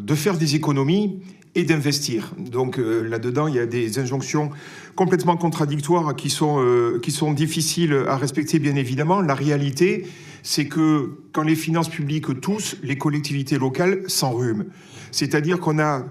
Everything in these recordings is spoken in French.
de faire des économies et d'investir. Donc là-dedans, il y a des injonctions complètement contradictoires qui sont difficiles à respecter, bien évidemment. La réalité, c'est que quand les finances publiques toussent, les collectivités locales s'enrhument. C'est-à-dire qu'on a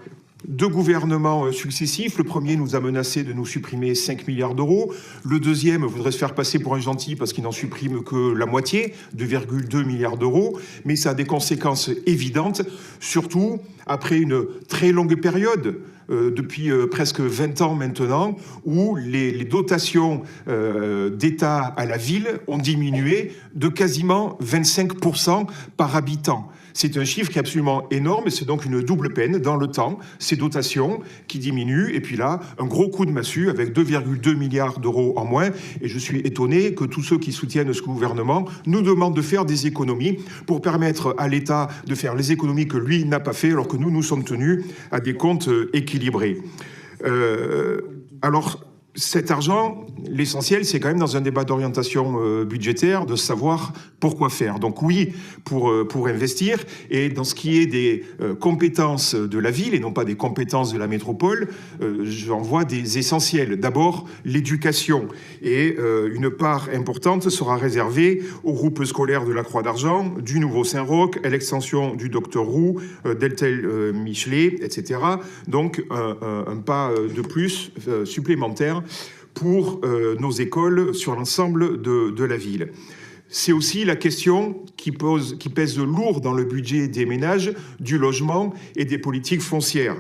deux gouvernements successifs. Le premier nous a menacé de nous supprimer 5 milliards d'euros. Le deuxième voudrait se faire passer pour un gentil parce qu'il n'en supprime que la moitié, 2,2 milliards d'euros. Mais ça a des conséquences évidentes, surtout après une très longue période, depuis presque 20 ans maintenant, où les dotations d'État à la ville ont diminué de quasiment 25% par habitant. C'est un chiffre qui est absolument énorme et c'est donc une double peine dans le temps. Ces dotations qui diminuent et puis là, un gros coup de massue avec 2,2 milliards d'euros en moins. Et je suis étonné que tous ceux qui soutiennent ce gouvernement nous demandent de faire des économies pour permettre à l'État de faire les économies que lui n'a pas fait alors que nous sommes tenus à des comptes équilibrés. Alors, cet argent, l'essentiel, c'est quand même dans un débat d'orientation budgétaire, de savoir pourquoi faire. Donc oui, pour investir, et dans ce qui est des compétences de la ville, et non pas des compétences de la métropole, j'en vois des essentiels. D'abord, l'éducation, et une part importante sera réservée aux groupes scolaires de la Croix d'Argent, du Nouveau-Saint-Roch, à l'extension du Docteur Roux, d'Eltel-Michelet, etc. Donc un pas de plus supplémentaire pour nos écoles sur l'ensemble de la ville. C'est aussi la question qui pèse lourd dans le budget des ménages, du logement et des politiques foncières.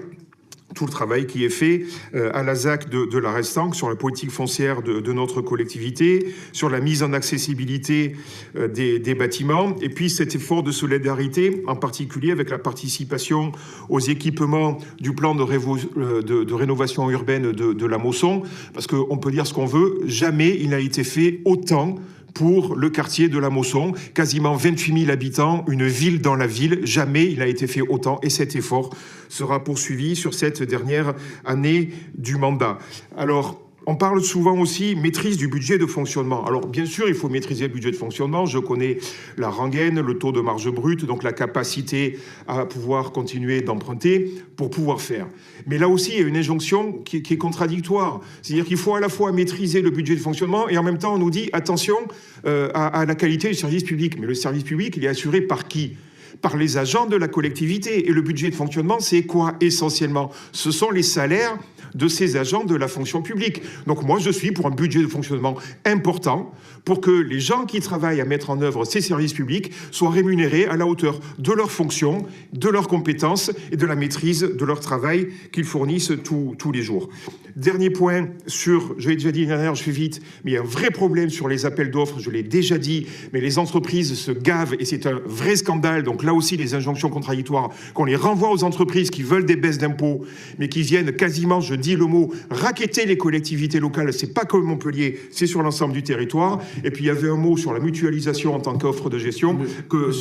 Tout le travail qui est fait à la ZAC de la Restanque sur la politique foncière de notre collectivité, sur la mise en accessibilité des bâtiments, et puis cet effort de solidarité, en particulier avec la participation aux équipements du plan de rénovation urbaine de la Mosson, parce qu'on peut dire ce qu'on veut, jamais il n'a été fait autant pour le quartier de la Mosson, quasiment 28 000 habitants, une ville dans la ville, jamais il a été fait autant, et cet effort sera poursuivi sur cette dernière année du mandat. Alors, on parle souvent aussi maîtrise du budget de fonctionnement. Alors, bien sûr, il faut maîtriser le budget de fonctionnement. Je connais la rengaine, le taux de marge brute, donc la capacité à pouvoir continuer d'emprunter pour pouvoir faire. Mais là aussi, il y a une injonction qui est contradictoire. C'est-à-dire qu'il faut à la fois maîtriser le budget de fonctionnement et en même temps, on nous dit attention à la qualité du service public. Mais le service public, il est assuré par qui ? Par les agents de la collectivité. Et le budget de fonctionnement, c'est quoi essentiellement ? Ce sont les salaires de ces agents de la fonction publique. Donc moi, je suis pour un budget de fonctionnement important pour que les gens qui travaillent à mettre en œuvre ces services publics soient rémunérés à la hauteur de leurs fonctions, de leurs compétences et de la maîtrise de leur travail qu'ils fournissent tous les jours. Dernier point sur, je l'ai déjà dit l'année dernière, je fais vite, mais il y a un vrai problème sur les appels d'offres, je l'ai déjà dit, mais les entreprises se gavent et c'est un vrai scandale. Donc là aussi, les injonctions contradictoires, qu'on les renvoie aux entreprises qui veulent des baisses d'impôts, mais qui viennent quasiment, je dis le mot, racketter les collectivités locales. C'est pas comme Montpellier, c'est sur l'ensemble du territoire. Et puis il y avait un mot sur la mutualisation en tant qu'offre de gestion,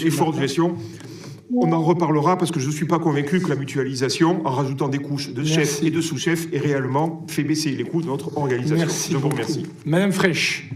effort de gestion. On en reparlera parce que je ne suis pas convaincu que la mutualisation, en rajoutant des couches de chefs et de sous-chefs, ait réellement fait baisser les coûts de notre organisation. Merci je vous remercie. Madame Fraîche.